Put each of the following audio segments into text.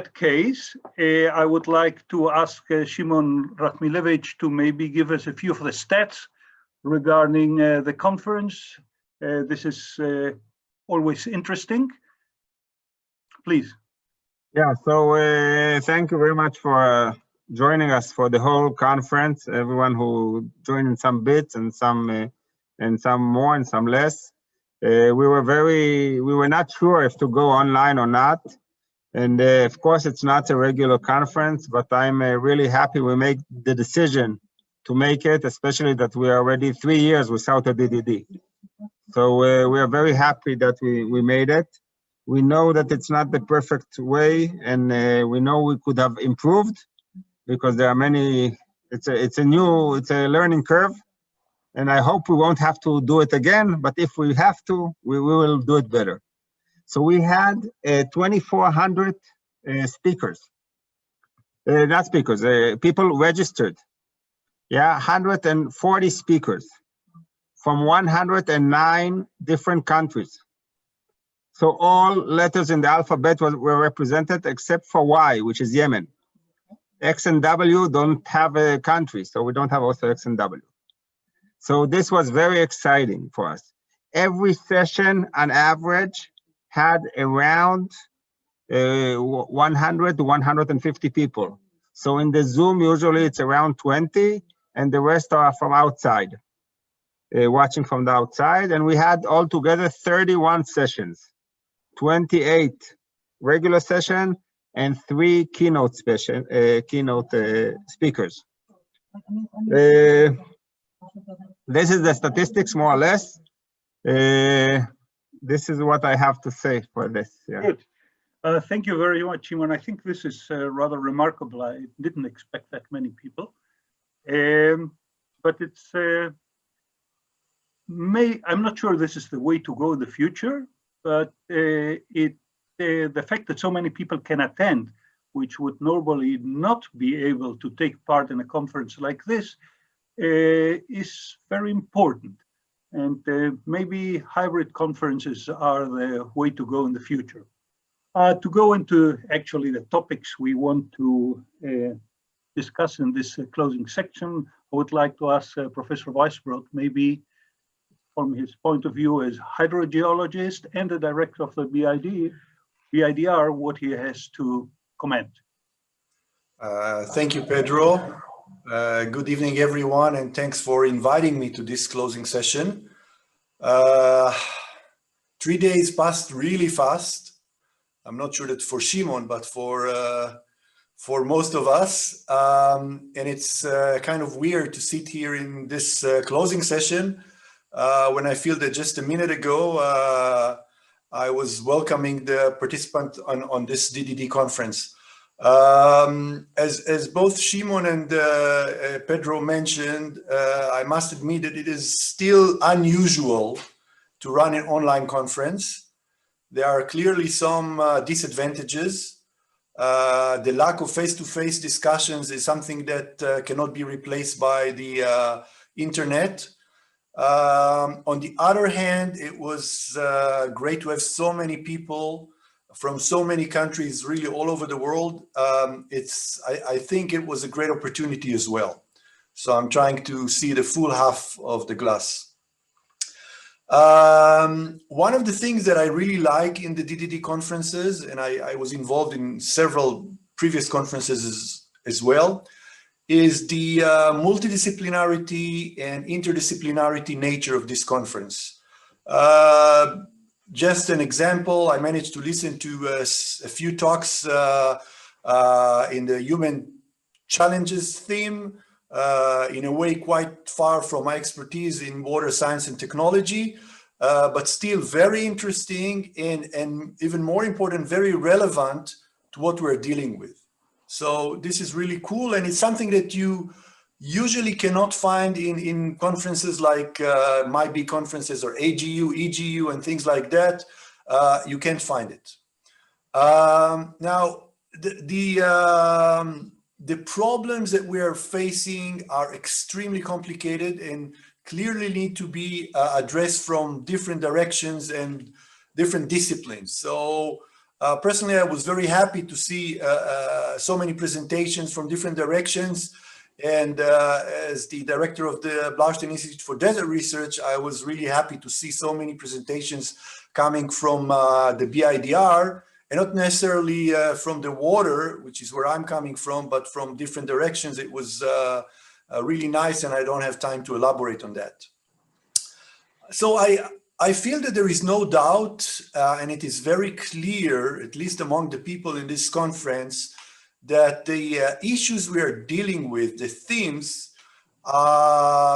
that case, I would like to ask Shimon Ratmilevich to maybe give us a few of the stats regarding the conference. This is always interesting. Please. Yeah, so thank you very much for joining us for the whole conference, everyone who joined in some bits and some more and some less. We were not sure if to go online or not. And of course, it's not a regular conference, but I'm really happy we make the decision to make it, especially that we are already 3 years without a DDD. So we are very happy that we made it. We know that it's not the perfect way, and we know we could have improved because there are many, it's a learning curve, and I hope we won't have to do it again, but if we have to, we will do it better. So we had 2,400 speakers, not speakers, people registered. Yeah, 140 speakers from 109 different countries. So all letters in the alphabet were represented except for Y, which is Yemen. X and W don't have a country, so we don't have also X and W. So this was very exciting for us. Every session on average had around 100 to 150 people. So in the Zoom, usually it's around 20, and the rest are from outside, watching from the outside. And we had altogether 31 sessions. 28 regular session and 3 keynote speakers. This is the statistics, more or less. This is what I have to say for this. Yeah. Good. Thank you very much, Shimon. I think this is rather remarkable. I didn't expect that many people. But it's I'm not sure this is the way to go in the future. But the fact that so many people can attend, which would normally not be able to take part in a conference like this, is very important. And maybe hybrid conferences are the way to go in the future. To go into actually the topics we want to discuss in this closing section, I would like to ask Professor Weisbrot, maybe from his point of view as hydrogeologist and the director of the BIDR, what he has to comment. Thank you, Pedro. Good evening, everyone, and thanks for inviting me to this closing session. 3 days passed really fast. I'm not sure that for Shimon, but for most of us. And it's kind of weird to sit here in this closing session when I feel that just a minute ago, I was welcoming the participant on this DDD conference. As both Shimon and Pedro mentioned, I must admit that it is still unusual to run an online conference. There are clearly some disadvantages. The lack of face-to-face discussions is something that cannot be replaced by the internet. On the other hand, it was great to have so many people from so many countries, really all over the world. I think it was a great opportunity as well. So I'm trying to see the full half of the glass. One of the things that I really like in the DDD conferences, and I was involved in several previous conferences as well, is the multidisciplinarity and interdisciplinarity nature of this conference. Just an example, I managed to listen to a few talks in the human challenges theme, in a way quite far from my expertise in water science and technology, but still very interesting and even more important, very relevant to what we're dealing with. So this is really cool, and it's something that you usually cannot find in conferences like MyB conferences or AGU, EGU, and things like that. You can't find it. Now, the problems that we are facing are extremely complicated and clearly need to be addressed from different directions and different disciplines. So Personally, I was very happy to see so many presentations from different directions. And as the director of the Blaustein Institute for Desert Research, I was really happy to see so many presentations coming from the BIDR, and not necessarily from the water, which is where I'm coming from, but from different directions. It was really nice, and I don't have time to elaborate on that. So I feel that there is no doubt, and it is very clear, at least among the people in this conference, that the issues we are dealing with, the themes,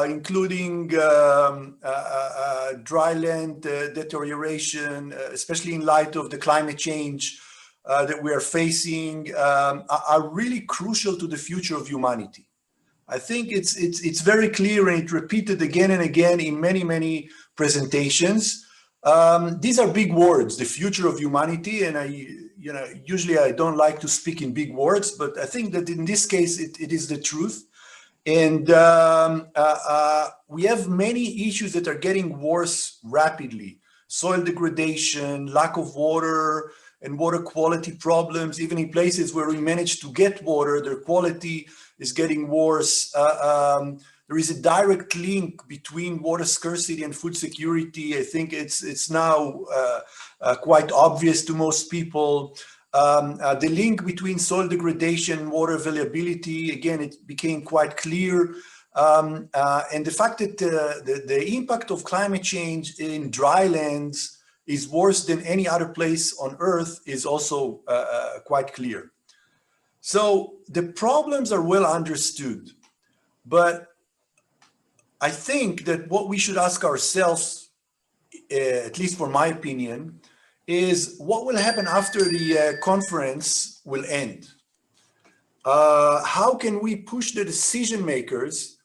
including dryland deterioration, especially in light of the climate change that we are facing, are really crucial to the future of humanity. I think it's very clear, and it repeated again and again in many presentations. These are big words, the future of humanity, and usually I don't like to speak in big words, but I think that in this case it is the truth. And we have many issues that are getting worse rapidly: soil degradation, lack of water, and water quality problems. Even in places where we manage to get water, their quality is getting worse. There is a direct link between water scarcity and food security. I think it's now quite obvious to most people. The link between soil degradation and water availability, again, it became quite clear. And the fact that the impact of climate change in drylands is worse than any other place on Earth is also quite clear. So the problems are well understood, but I think that what we should ask ourselves, at least for my opinion, is what will happen after the conference will end? How can we push the decision makers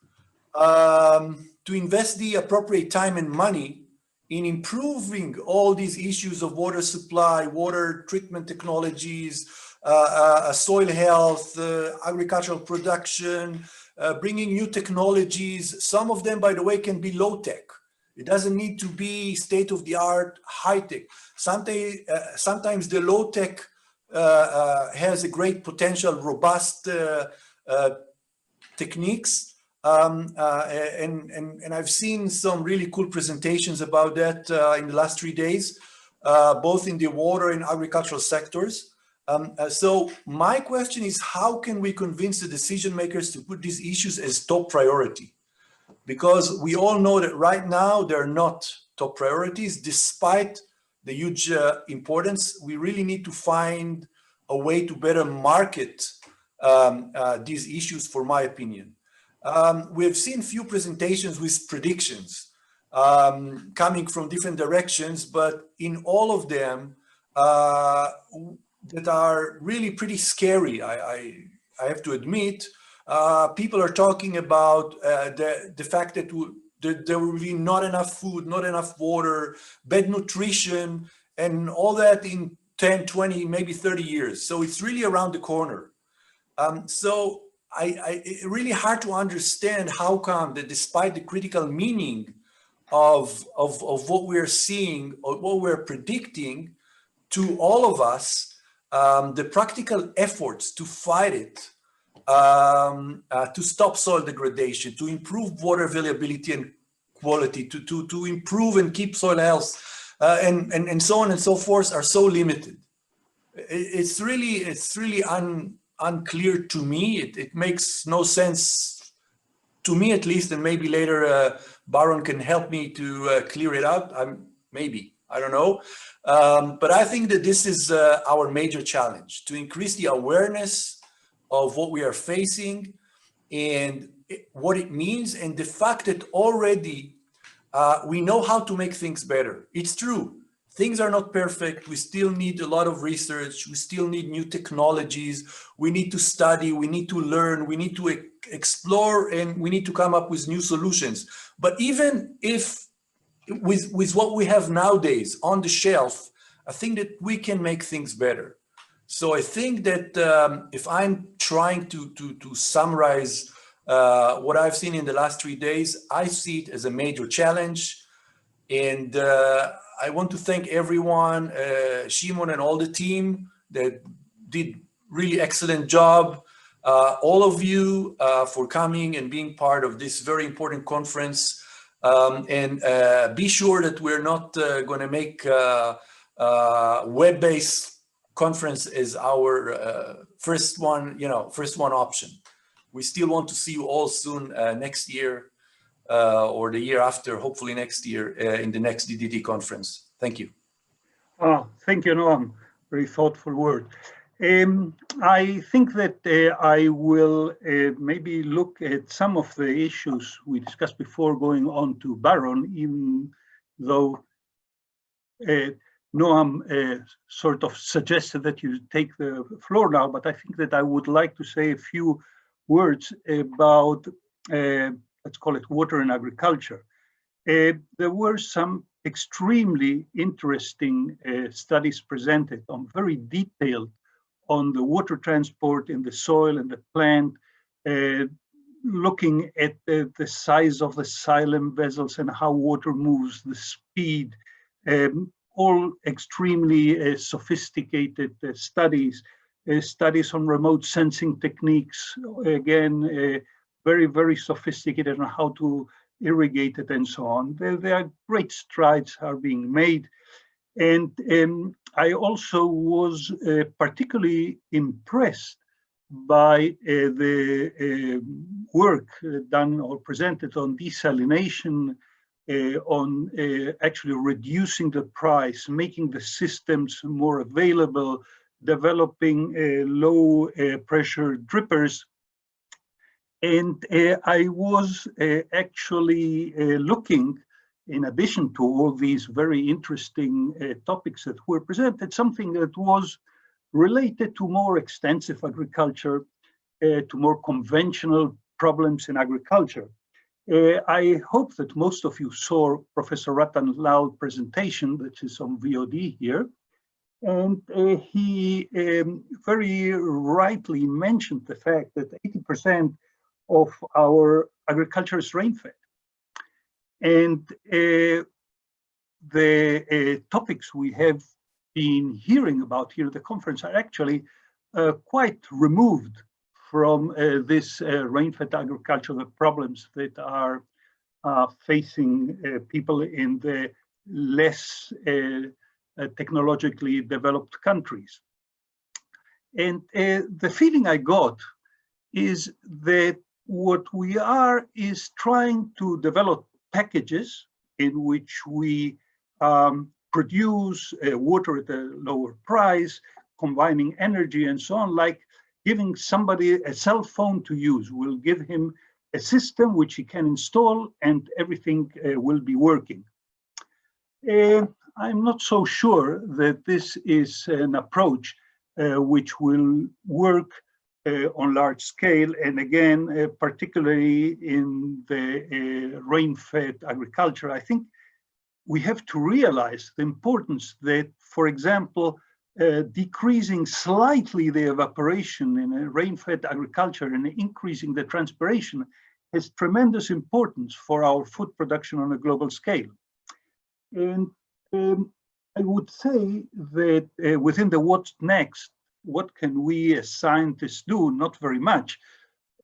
to invest the appropriate time and money in improving all these issues of water supply, water treatment technologies, soil health, agricultural production, bringing new technologies? Some of them, by the way, can be low-tech. It doesn't need to be state-of-the-art, high-tech. Sometimes the low-tech has a great potential, robust techniques. And I've seen some really cool presentations about that in the last 3 days, both in the water and agricultural sectors. So my question is, how can we convince the decision makers to put these issues as top priority? Because we all know that right now they're not top priorities, despite the huge importance. We really need to find a way to better market these issues, for my opinion. We have seen few presentations with predictions coming from different directions, but in all of them that are really pretty scary, I have to admit. People are talking about the fact that there will be not enough food, not enough water, bad nutrition, and all that in 10, 20, maybe 30 years. So it's really around the corner. So it's really hard to understand how come that despite the critical meaning of what we're seeing or what we're predicting to all of us, the practical efforts to fight it, to stop soil degradation, to improve water availability and quality, to improve and keep soil health, and so on and so forth, are so limited. It's really unclear to me. It makes no sense to me, at least, and maybe later Baron can help me to clear it out. Maybe, I don't know. But I think that this is our major challenge, to increase the awareness of what we are facing and what it means, and the fact that already we know how to make things better. It's true, things are not perfect. We still need a lot of research. We still need new technologies. We need to study, we need to learn, we need to explore, and we need to come up with new solutions. But even if with what we have nowadays on the shelf, I think that we can make things better. So I think that if I'm trying to summarize what I've seen in the last 3 days, I see it as a major challenge. And I want to thank everyone, Shimon and all the team that did really excellent job. All of you for coming and being part of this very important conference. And be sure that we're not going to make web-based conference as our first one option. We still want to see you all soon next year or the year after, hopefully next year in the next DDD conference. Thank you. Thank you, Noam. Very thoughtful word. I think that I will maybe look at some of the issues we discussed before going on to Baron, even though Noam sort of suggested that you take the floor now, but I think that I would like to say a few words about, let's call it water and agriculture. There were some extremely interesting studies presented on very detailed on the water transport in the soil and the plant, looking at the size of the xylem vessels and how water moves, the speed, all extremely sophisticated studies, studies on remote sensing techniques, again, very, very sophisticated on how to irrigate it and so on. There are great strides are being made. And I also was particularly impressed by the work done or presented on desalination, on actually reducing the price, making the systems more available, developing low pressure drippers. And I was actually looking, in addition to all these very interesting topics that were presented, something that was related to more extensive agriculture, to more conventional problems in agriculture. I hope that most of you saw Professor Ratan Lal's presentation, which is on VOD here. And he very rightly mentioned the fact that 80% of our agriculture is rain-fed. And the topics we have been hearing about here at the conference are actually quite removed from this rain-fed agriculture, the problems that are facing people in the less technologically developed countries. And the feeling I got is that what we are is trying to develop packages in which we produce water at a lower price, combining energy and so on, like giving somebody a cell phone to use. We'll give him a system which he can install and everything will be working. I'm not so sure that this is an approach which will work on large scale, and again, particularly in the rain-fed agriculture. I think we have to realize the importance that, for example, decreasing slightly the evaporation in a rain-fed agriculture and increasing the transpiration has tremendous importance for our food production on a global scale. And I would say that within the what's next, what can we as scientists do? Not very much.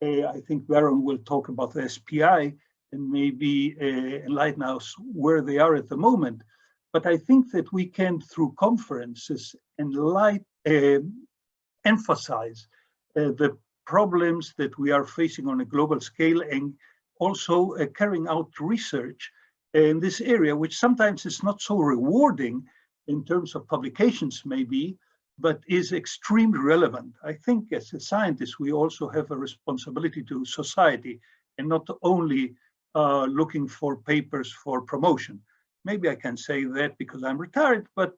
I think Baron will talk about the SPI and maybe enlighten us where they are at the moment. But I think that we can, through conferences, emphasize the problems that we are facing on a global scale, and also carrying out research in this area, which sometimes is not so rewarding in terms of publications maybe, but is extremely relevant. I think as a scientist, we also have a responsibility to society and not only looking for papers for promotion. Maybe I can say that because I'm retired, but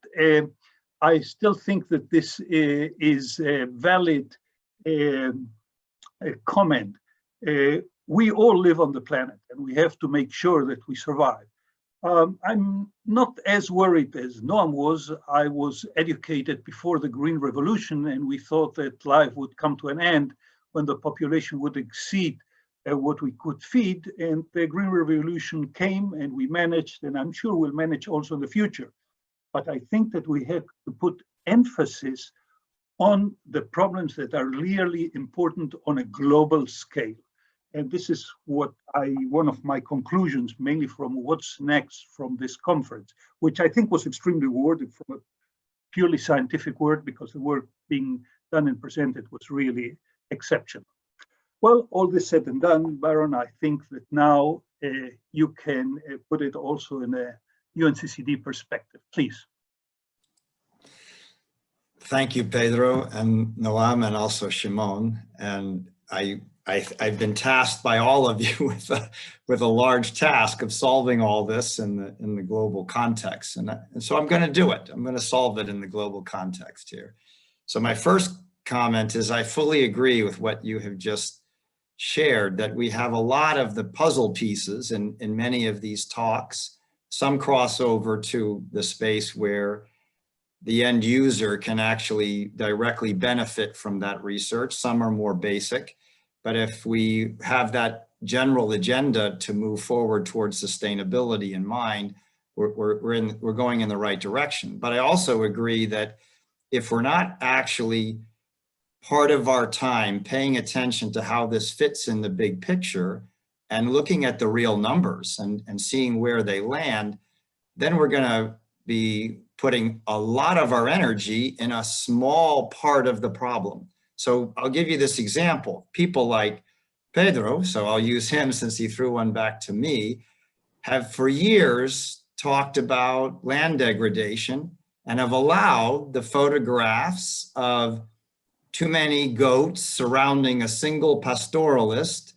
I still think that this is a valid comment. We all live on the planet and we have to make sure that we survive. I'm not as worried as Noam was. I was educated before the Green Revolution, and we thought that life would come to an end when the population would exceed what we could feed, and the Green Revolution came and we managed, and I'm sure we'll manage also in the future. But I think that we have to put emphasis on the problems that are really important on a global scale. And this is what one of my conclusions, mainly from what's next from this conference, which I think was extremely rewarding from a purely scientific work, because the work being done and presented was really exceptional. Well, all this said and done, Baron, I think that now you can put it also in a UNCCD perspective, please. Thank you, Pedro and Noam, and also Shimon. And I've been tasked by all of you with a large task of solving all this in the global context. And so I'm going to do it. I'm going to solve it in the global context here. So my first comment is I fully agree with what you have just shared, that we have a lot of the puzzle pieces in many of these talks. Some cross over to the space where the end user can actually directly benefit from that research. Some are more basic, but if we have that general agenda to move forward towards sustainability in mind, we're going in the right direction. But I also agree that if we're not actually part of our time paying attention to how this fits in the big picture and looking at the real numbers and seeing where they land, then we're going to be putting a lot of our energy in a small part of the problem. So I'll give you this example. People like Pedro, so I'll use him since he threw one back to me, have for years talked about land degradation and have allowed the photographs of too many goats surrounding a single pastoralist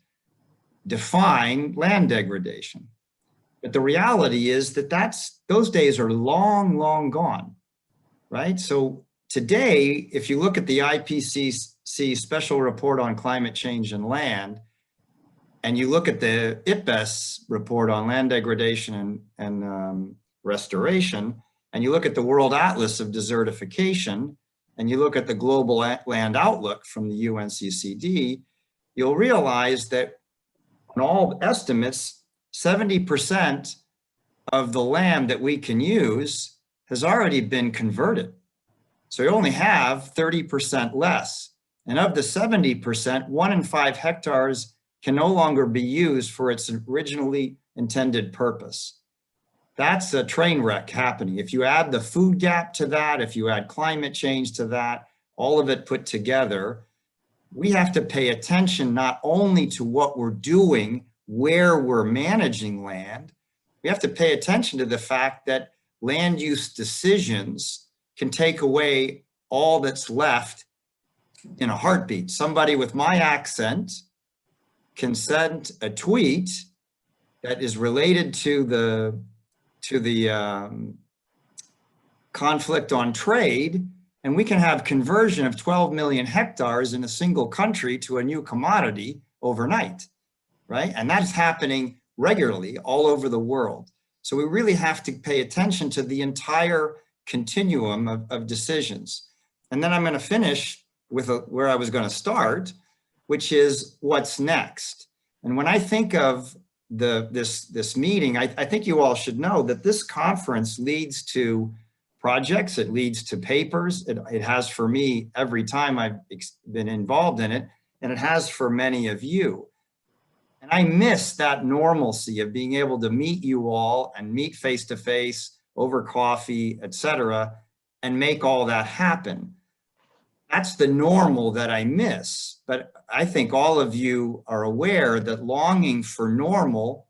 define land degradation. But the reality is that those days are long, long gone, right? So today, if you look at the IPCC Special Report on Climate Change and Land, and you look at the IPBES report on land degradation and restoration, and you look at the World Atlas of Desertification, and you look at the Global Land Outlook from the UNCCD, you'll realize that on all estimates, 70% of the land that we can use has already been converted. So you only have 30% less. And of the 70%, 1 in 5 hectares can no longer be used for its originally intended purpose. That's a train wreck happening. If you add the food gap to that, if you add climate change to that, all of it put together, we have to pay attention not only to what we're doing, where we're managing land, we have to pay attention to the fact that land use decisions can take away all that's left in a heartbeat. Somebody with my accent can send a tweet that is related to the conflict on trade, and we can have conversion of 12 million hectares in a single country to a new commodity overnight, right? And that's happening regularly all over the world. So we really have to pay attention to the entire continuum of decisions. And then I'm going to finish with where I was going to start, which is what's next. And when I think of this meeting, I think you all should know that this conference leads to projects, it leads to papers. It has for me every time I've been involved in it, and it has for many of you. And I miss that normalcy of being able to meet you all and meet face to face over coffee, etc., and make all that happen. That's the normal that I miss. But I think all of you are aware that longing for normal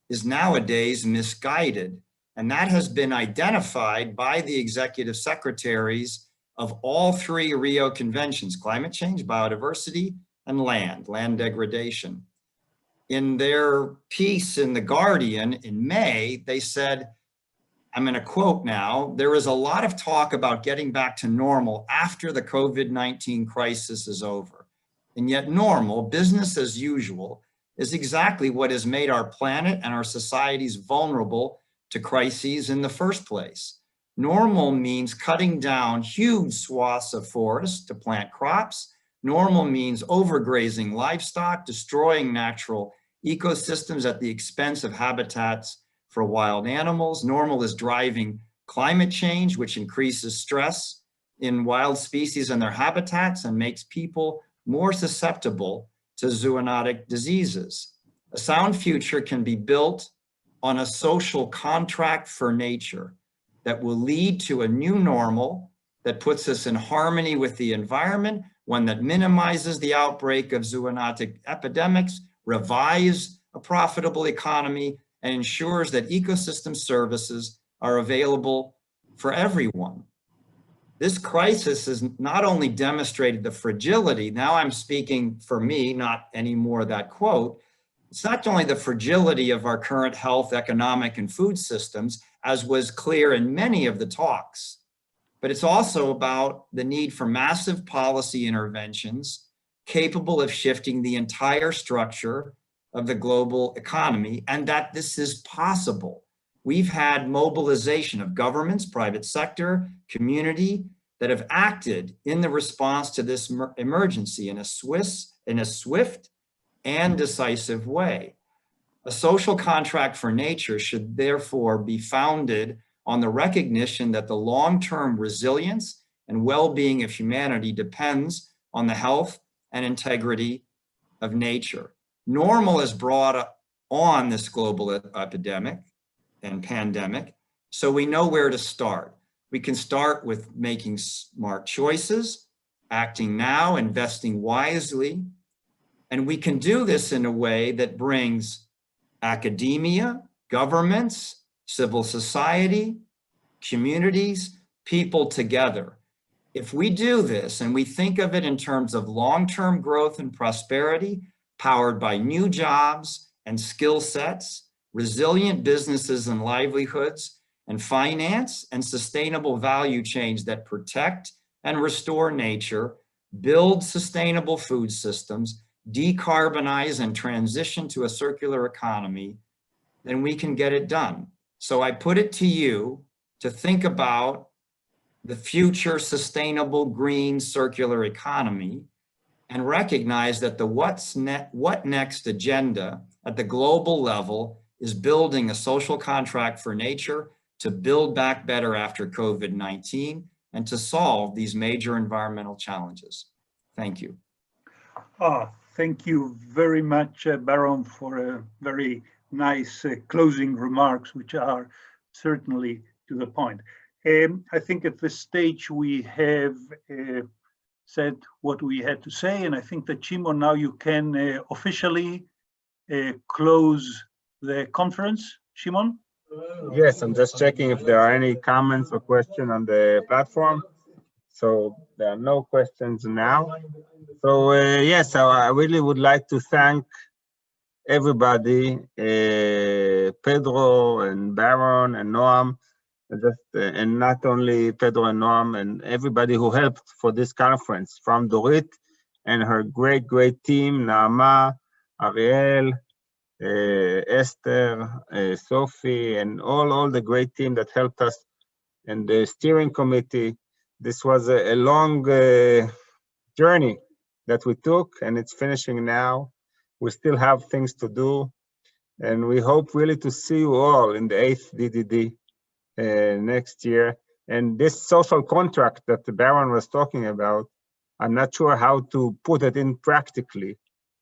is nowadays misguided. And that has been identified by the executive secretaries of all 3 Rio conventions: climate change, biodiversity, and land degradation. In their piece in The Guardian in May, they said, I'm going to quote now, there is a lot of talk about getting back to normal after the COVID-19 crisis is over. And yet normal, business as usual, is exactly what has made our planet and our societies vulnerable to crises in the first place. Normal means cutting down huge swaths of forest to plant crops, Normal means overgrazing livestock, destroying natural ecosystems at the expense of habitats for wild animals. Normal is driving climate change, which increases stress in wild species and their habitats and makes people more susceptible to zoonotic diseases. A sound future can be built on a social contract for nature that will lead to a new normal that puts us in harmony with the environment, one that minimizes the outbreak of zoonotic epidemics, revives a profitable economy, and ensures that ecosystem services are available for everyone. This crisis has not only demonstrated the fragility, now I'm speaking for me, not anymore that quote, it's not only the fragility of our current health, economic, and food systems, as was clear in many of the talks, but it's also about the need for massive policy interventions capable of shifting the entire structure of the global economy, and that this is possible. We've had mobilization of governments, private sector, community that have acted in the response to this emergency in a swift and decisive way. A social contract for nature should therefore be founded on the recognition that the long-term resilience and well-being of humanity depends on the health and integrity of nature. Normal has brought on this global epidemic and pandemic, so we know where to start. We can start with making smart choices, acting now, investing wisely, and we can do this in a way that brings academia, governments, civil society, communities, people together. If we do this and we think of it in terms of long-term growth and prosperity, powered by new jobs and skill sets, resilient businesses and livelihoods, and finance and sustainable value chains that protect and restore nature, build sustainable food systems, decarbonize and transition to a circular economy, then we can get it done. So I put it to you to think about the future sustainable green circular economy and recognize that the what next agenda at the global level is building a social contract for nature to build back better after COVID-19 and to solve these major environmental challenges. Thank you. Thank you very much, Baron, for a very nice closing remarks, which are certainly to the point. I think at this stage we have said what we had to say, and I think that Shimon, now you can officially close the conference. Shimon? Yes, I'm just checking if there are any comments or questions on the platform. So there are no questions now. So yes, so I really would like to thank everybody, Pedro and Baron and Noam, and not only Pedro and Noam, and everybody who helped for this conference, from Dorit and her great team, Naama, Ariel, Esther, Sophie, and all the great team that helped us, and the steering committee. This was a long journey that we took, and it's finishing now. We still have things to do, and we hope really to see you all in the 8th DDD next year. And this social contract that the Baron was talking about, I'm not sure how to put it in practically,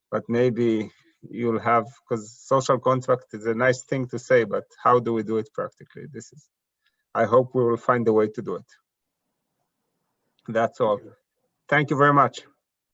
but maybe you'll have, because social contract is a nice thing to say, but how do we do it practically? I hope we will find a way to do it. That's all. Thank you very much.